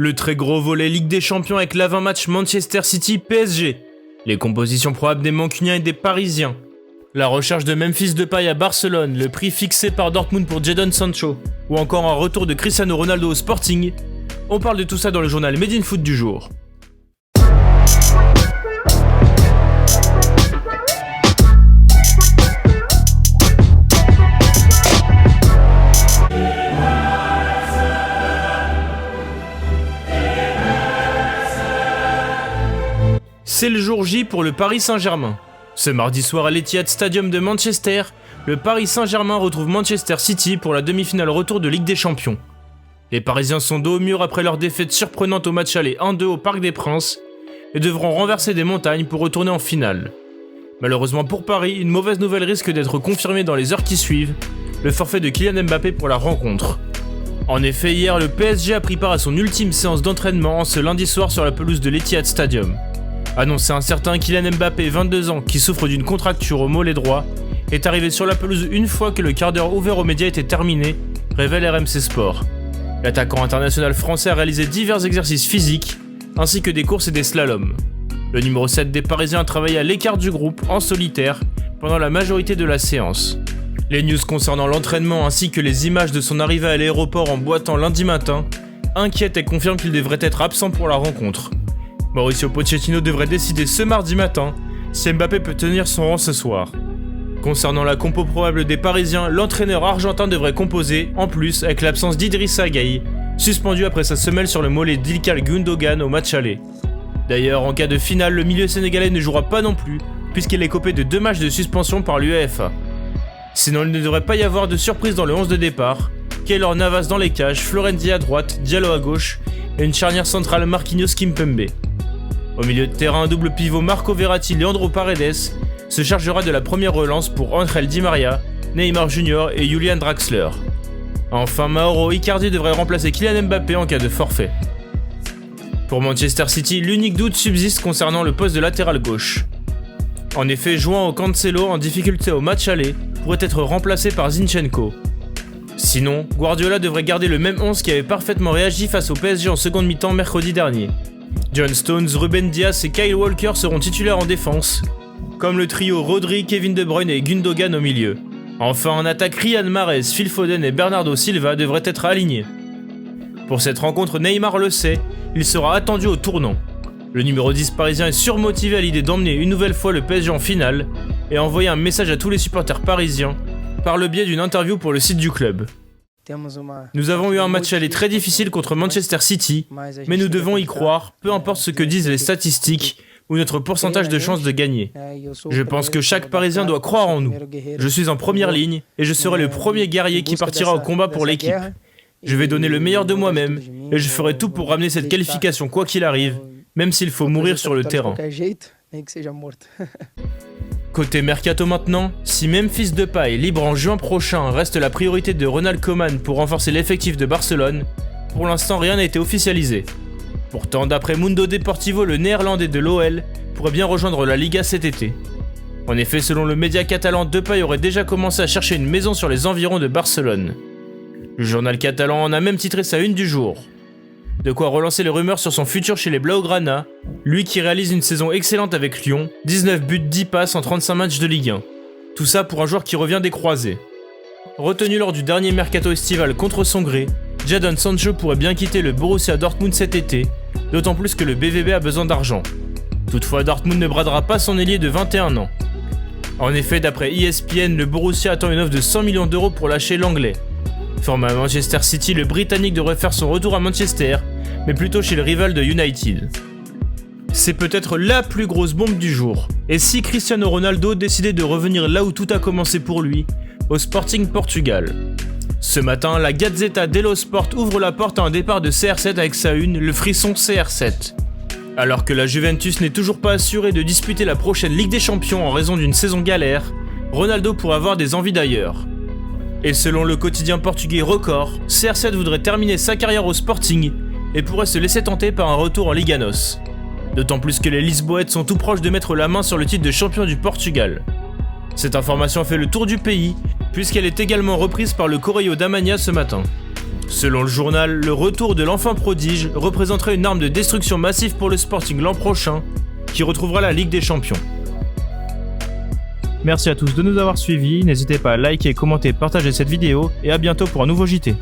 Le très gros volet Ligue des Champions avec l'avant-match Manchester City-PSG. Les compositions probables des Mancuniens et des Parisiens. La recherche de Memphis Depay à Barcelone, le prix fixé par Dortmund pour Jadon Sancho, ou encore un retour de Cristiano Ronaldo au Sporting. On parle de tout ça dans le journal Made in Foot du jour. C'est le jour J pour le Paris Saint-Germain. Ce mardi soir à l'Etihad Stadium de Manchester, le Paris Saint-Germain retrouve Manchester City pour la demi-finale retour de Ligue des Champions. Les Parisiens sont dos au mur après leur défaite surprenante au match aller 1-2 au Parc des Princes et devront renverser des montagnes pour retourner en finale. Malheureusement pour Paris, une mauvaise nouvelle risque d'être confirmée dans les heures qui suivent, le forfait de Kylian Mbappé pour la rencontre. En effet, hier, le PSG a pris part à son ultime séance d'entraînement ce lundi soir sur la pelouse de l'Etihad Stadium. Annoncé un certain Kylian Mbappé, 22 ans, qui souffre d'une contracture au mollet droit, est arrivé sur la pelouse une fois que le quart d'heure ouvert aux médias était terminé, révèle RMC Sport. L'attaquant international français a réalisé divers exercices physiques, ainsi que des courses et des slaloms. Le numéro 7 des Parisiens a travaillé à l'écart du groupe, en solitaire, pendant la majorité de la séance. Les news concernant l'entraînement ainsi que les images de son arrivée à l'aéroport en boitant lundi matin inquiètent et confirment qu'il devrait être absent pour la rencontre. Mauricio Pochettino devrait décider ce mardi matin si Mbappé peut tenir son rang ce soir. Concernant la compo probable des Parisiens, l'entraîneur argentin devrait composer, en plus, avec l'absence d'Idrissa Gueye, suspendu après sa semelle sur le mollet d'Ilkay Gundogan au match aller. D'ailleurs, en cas de finale, le milieu sénégalais ne jouera pas non plus, puisqu'il est copé de 2 matchs de suspension par l'UEFA. Sinon, il ne devrait pas y avoir de surprise dans le 11 de départ. Keylor Navas dans les cages, Florenzi à droite, Diallo à gauche, et une charnière centrale Marquinhos-Kimpembe. Au milieu de terrain, un double pivot Marco Verratti-Leandro Paredes se chargera de la première relance pour Angel Di Maria, Neymar Jr. et Julian Draxler. Enfin, Mauro Icardi devrait remplacer Kylian Mbappé en cas de forfait. Pour Manchester City, l'unique doute subsiste concernant le poste de latéral gauche. En effet, João Cancelo, en difficulté au match aller, pourrait être remplacé par Zinchenko. Sinon, Guardiola devrait garder le même 11 qui avait parfaitement réagi face au PSG en seconde mi-temps mercredi dernier. John Stones, Ruben Dias et Kyle Walker seront titulaires en défense, comme le trio Rodri, Kevin De Bruyne et Gundogan au milieu. Enfin, en attaque, Riyad Mahrez, Phil Foden et Bernardo Silva devraient être alignés. Pour cette rencontre, Neymar le sait, il sera attendu au tournant. Le numéro 10 parisien est surmotivé à l'idée d'emmener une nouvelle fois le PSG en finale et a envoyé un message à tous les supporters parisiens par le biais d'une interview pour le site du club. Nous avons eu un match aller très difficile contre Manchester City, mais nous devons y croire, peu importe ce que disent les statistiques ou notre pourcentage de chances de gagner. Je pense que chaque Parisien doit croire en nous. Je suis en première ligne et je serai le premier guerrier qui partira au combat pour l'équipe. Je vais donner le meilleur de moi-même et je ferai tout pour ramener cette qualification quoi qu'il arrive, même s'il faut mourir sur le terrain. Côté Mercato maintenant, si Memphis Depay, libre en juin prochain, reste la priorité de Ronald Koeman pour renforcer l'effectif de Barcelone, pour l'instant rien n'a été officialisé. Pourtant, d'après Mundo Deportivo, le néerlandais de l'OL pourrait bien rejoindre la Liga cet été. En effet, selon le média catalan, Depay aurait déjà commencé à chercher une maison sur les environs de Barcelone. Le journal catalan en a même titré sa une du jour. De quoi relancer les rumeurs sur son futur chez les Blaugrana, lui qui réalise une saison excellente avec Lyon, 19 buts, 10 passes en 35 matchs de Ligue 1. Tout ça pour un joueur qui revient des croisés. Retenu lors du dernier mercato estival contre son gré, Jadon Sancho pourrait bien quitter le Borussia Dortmund cet été, d'autant plus que le BVB a besoin d'argent. Toutefois, Dortmund ne bradera pas son ailier de 21 ans. En effet, d'après ESPN, le Borussia attend une offre de 100 millions d'euros pour lâcher l'anglais. Formé à Manchester City, le Britannique devrait faire son retour à Manchester, mais plutôt chez le rival de United. C'est peut-être la plus grosse bombe du jour. Et si Cristiano Ronaldo décidait de revenir là où tout a commencé pour lui, au Sporting Portugal? Ce matin, la Gazzetta dello Sport ouvre la porte à un départ de CR7 avec sa une, le frisson CR7. Alors que la Juventus n'est toujours pas assurée de disputer la prochaine Ligue des Champions en raison d'une saison galère, Ronaldo pourrait avoir des envies d'ailleurs. Et selon le quotidien portugais Record, CR7 voudrait terminer sa carrière au Sporting et pourrait se laisser tenter par un retour en Liga NOS. D'autant plus que les Lisboètes sont tout proches de mettre la main sur le titre de champion du Portugal. Cette information a fait le tour du pays, puisqu'elle est également reprise par le Correio da Manhã ce matin. Selon le journal, le retour de l'enfant prodige représenterait une arme de destruction massive pour le Sporting l'an prochain, qui retrouvera la Ligue des Champions. Merci à tous de nous avoir suivis, n'hésitez pas à liker, commenter, partager cette vidéo et à bientôt pour un nouveau JT.